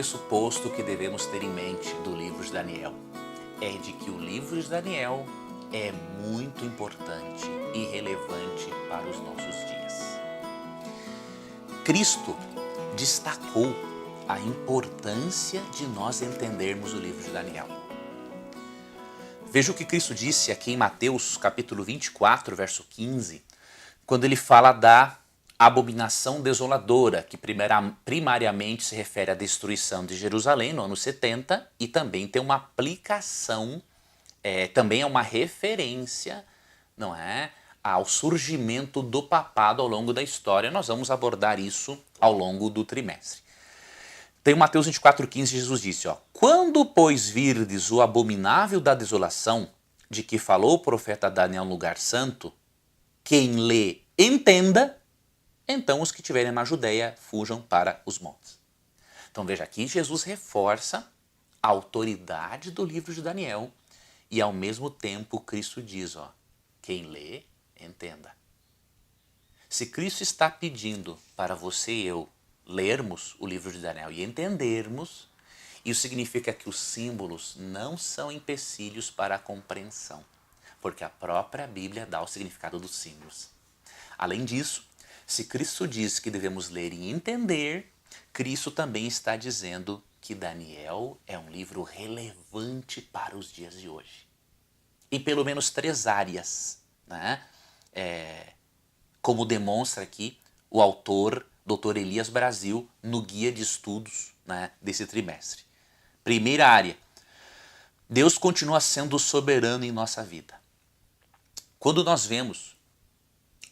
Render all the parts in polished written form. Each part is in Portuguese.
pressuposto que devemos ter em mente do livro de Daniel é de que o livro de Daniel é muito importante e relevante para os nossos dias. Cristo destacou a importância de nós entendermos o livro de Daniel. Veja o que Cristo disse aqui em Mateus capítulo 24, verso 15, quando ele fala da abominação desoladora, que primariamente se refere à destruição de Jerusalém no ano 70 e também tem uma aplicação, também é uma referência, não é, ao surgimento do papado ao longo da história. Nós vamos abordar isso ao longo do trimestre. Tem Mateus 24,15, Jesus disse, ó, quando, pois, virdes o abominável da desolação, de que falou o profeta Daniel no lugar santo, quem lê, entenda, então os que estiverem na Judéia fujam para os montes. Então veja aqui, Jesus reforça a autoridade do livro de Daniel e ao mesmo tempo Cristo diz, ó, quem lê, entenda. Se Cristo está pedindo para você e eu lermos o livro de Daniel e entendermos, isso significa que os símbolos não são empecilhos para a compreensão, porque a própria Bíblia dá o significado dos símbolos. Além disso, se Cristo diz que devemos ler e entender, Cristo também está dizendo que Daniel é um livro relevante para os dias de hoje. Em pelo menos 3 áreas, né? Como demonstra aqui o autor, Dr. Elias Brasil, no guia de estudos, né, desse trimestre. Primeira área, Deus continua sendo soberano em nossa vida. Quando nós vemos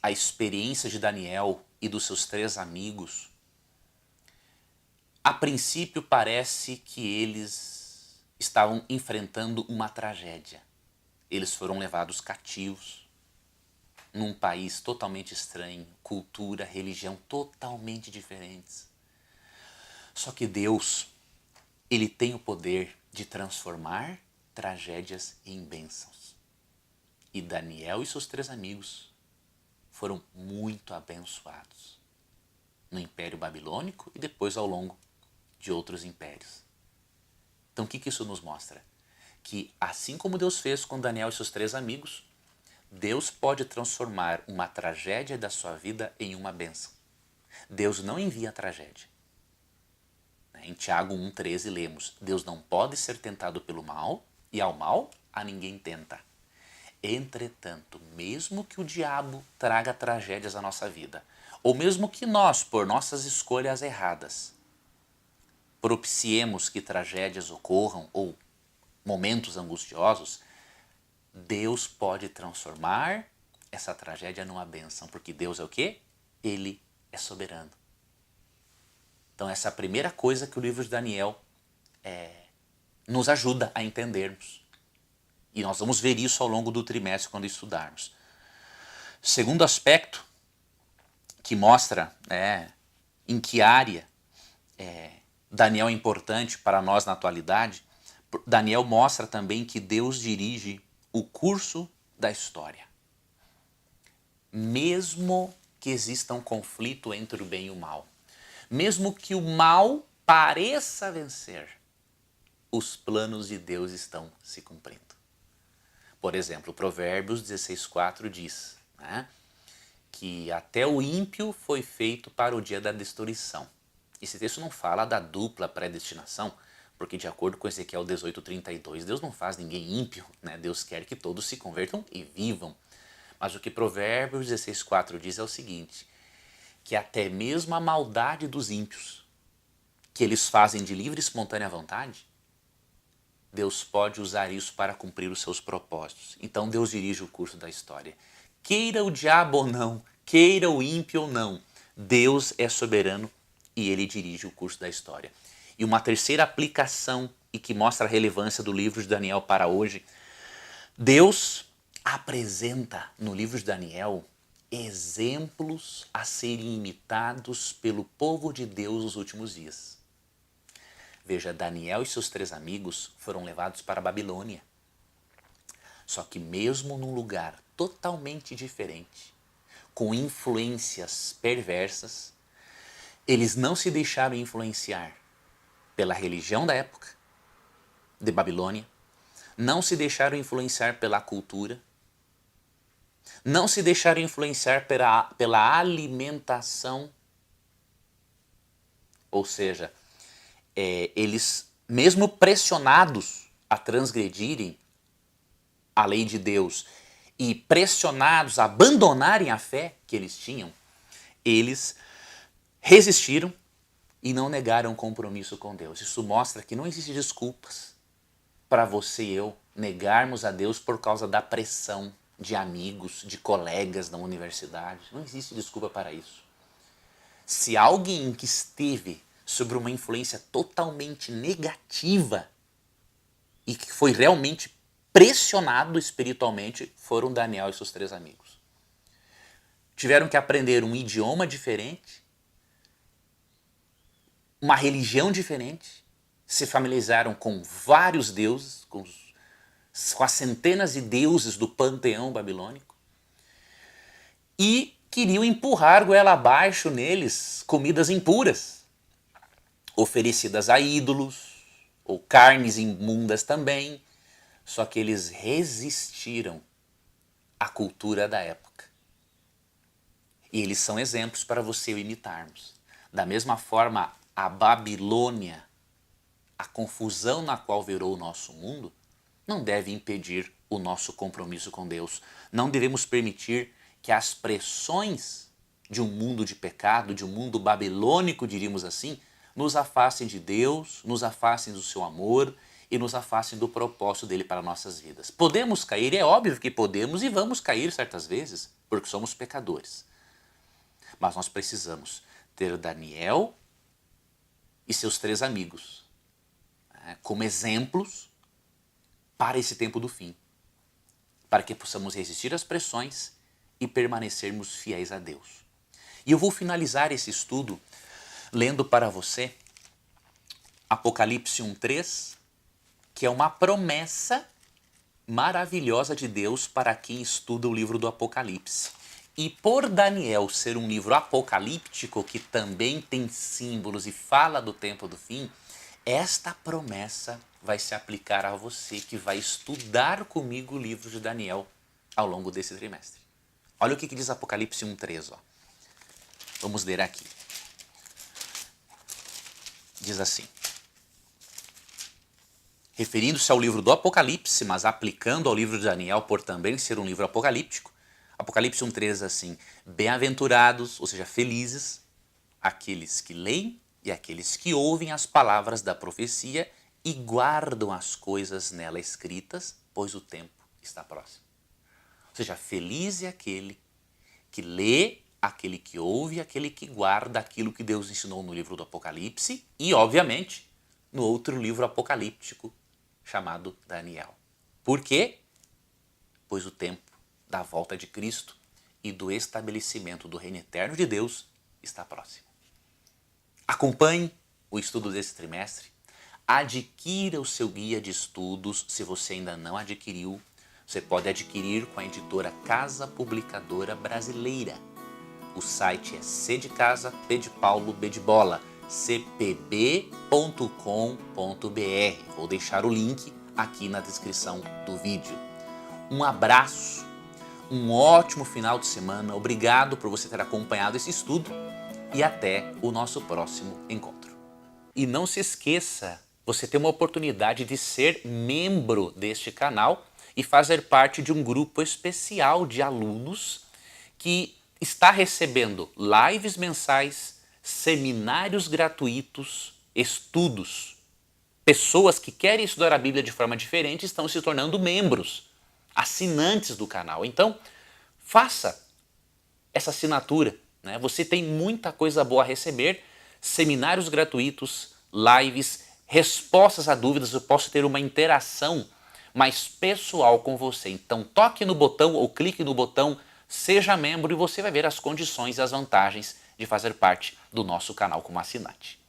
a experiência de Daniel e dos seus 3 amigos, a princípio parece que eles estavam enfrentando uma tragédia. Eles foram levados cativos num país totalmente estranho, cultura, religião totalmente diferentes. Só que Deus, ele tem o poder de transformar tragédias em bênçãos. E Daniel e seus 3 amigos foram muito abençoados no Império Babilônico e depois ao longo de outros impérios. Então o que isso nos mostra? Que assim como Deus fez com Daniel e seus 3 amigos, Deus pode transformar uma tragédia da sua vida em uma bênção. Deus não envia a tragédia. Em Tiago 1,13 lemos, Deus não pode ser tentado pelo mal e ao mal a ninguém tenta. Entretanto, mesmo que o diabo traga tragédias à nossa vida, ou mesmo que nós, por nossas escolhas erradas, propiciemos que tragédias ocorram ou momentos angustiosos, Deus pode transformar essa tragédia numa bênção, porque Deus é o quê? Ele é soberano. Então essa é a primeira coisa que o livro de Daniel nos ajuda a entendermos. E nós vamos ver isso ao longo do trimestre quando estudarmos. Segundo aspecto que mostra em que área Daniel é importante para nós na atualidade, Daniel mostra também que Deus dirige o curso da história. Mesmo que exista um conflito entre o bem e o mal, mesmo que o mal pareça vencer, os planos de Deus estão se cumprindo. Por exemplo, Provérbios 16,4 diz, né, que até o ímpio foi feito para o dia da destruição. Esse texto não fala da dupla predestinação, porque de acordo com Ezequiel 18,32, Deus não faz ninguém ímpio, né? Deus quer que todos se convertam e vivam. Mas o que Provérbios 16,4 diz é o seguinte, que até mesmo a maldade dos ímpios, que eles fazem de livre e espontânea vontade, Deus pode usar isso para cumprir os seus propósitos. Então Deus dirige o curso da história. Queira o diabo ou não, queira o ímpio ou não, Deus é soberano e ele dirige o curso da história. E uma terceira aplicação e que mostra a relevância do livro de Daniel para hoje, Deus apresenta no livro de Daniel exemplos a serem imitados pelo povo de Deus nos últimos dias. Veja, Daniel e seus 3 amigos foram levados para a Babilônia. Só que mesmo num lugar totalmente diferente, com influências perversas, eles não se deixaram influenciar. pela religião da época de Babilônia, não se deixaram influenciar pela cultura, não se deixaram influenciar pela alimentação, ou seja, eles, mesmo pressionados a transgredirem a lei de Deus e pressionados a abandonarem a fé que eles tinham, eles resistiram e não negaram compromisso com Deus. Isso mostra que não existe desculpas para você e eu negarmos a Deus por causa da pressão de amigos, de colegas na universidade. Não existe desculpa para isso. Se alguém que esteve sob uma influência totalmente negativa e que foi realmente pressionado espiritualmente, foram Daniel e seus 3 amigos. Tiveram que aprender um idioma diferente, uma religião diferente, se familiarizaram com vários deuses, com as centenas de deuses do panteão babilônico, e queriam empurrar goela abaixo neles comidas impuras, oferecidas a ídolos, ou carnes imundas também, só que eles resistiram à cultura da época. E eles são exemplos para você e eu imitarmos. Da mesma forma, a Babilônia, a confusão na qual virou o nosso mundo, não deve impedir o nosso compromisso com Deus. Não devemos permitir que as pressões de um mundo de pecado, de um mundo babilônico, diríamos assim, nos afastem de Deus, nos afastem do seu amor e nos afastem do propósito dele para nossas vidas. Podemos cair, é óbvio que podemos e vamos cair certas vezes, porque somos pecadores. Mas nós precisamos ter Daniel e seus 3 amigos como exemplos para esse tempo do fim, para que possamos resistir às pressões e permanecermos fiéis a Deus. E eu vou finalizar esse estudo lendo para você Apocalipse 1:3, que é uma promessa maravilhosa de Deus para quem estuda o livro do Apocalipse. E por Daniel ser um livro apocalíptico, que também tem símbolos e fala do tempo do fim, esta promessa vai se aplicar a você que vai estudar comigo o livro de Daniel ao longo desse trimestre. Olha o que diz Apocalipse 1:3. Vamos ler aqui. Diz assim: referindo-se ao livro do Apocalipse, mas aplicando ao livro de Daniel por também ser um livro apocalíptico, Apocalipse 1:3 assim: bem-aventurados, ou seja, felizes, aqueles que leem e aqueles que ouvem as palavras da profecia e guardam as coisas nela escritas, pois o tempo está próximo. Ou seja, feliz é aquele que lê, aquele que ouve, aquele que guarda aquilo que Deus ensinou no livro do Apocalipse e, obviamente, no outro livro apocalíptico chamado Daniel. Por quê? Pois o tempo da volta de Cristo e do estabelecimento do reino eterno de Deus está próximo. Acompanhe o estudo desse trimestre, adquira o seu guia de estudos, se você ainda não adquiriu, você pode adquirir com a editora Casa Publicadora Brasileira. O site é C de casa, P de Paulo, B de bola, cpb.com.br. Vou deixar o link aqui na descrição do vídeo. Um abraço, um ótimo final de semana, obrigado por você ter acompanhado esse estudo e até o nosso próximo encontro. E não se esqueça, você tem uma oportunidade de ser membro deste canal e fazer parte de um grupo especial de alunos que está recebendo lives mensais, seminários gratuitos, estudos. Pessoas que querem estudar a Bíblia de forma diferente estão se tornando membros, assinantes do canal. Então, faça essa assinatura, né? Você tem muita coisa boa a receber, seminários gratuitos, lives, respostas a dúvidas, eu posso ter uma interação mais pessoal com você. Então toque no botão ou clique no botão Seja Membro e você vai ver as condições e as vantagens de fazer parte do nosso canal como assinante.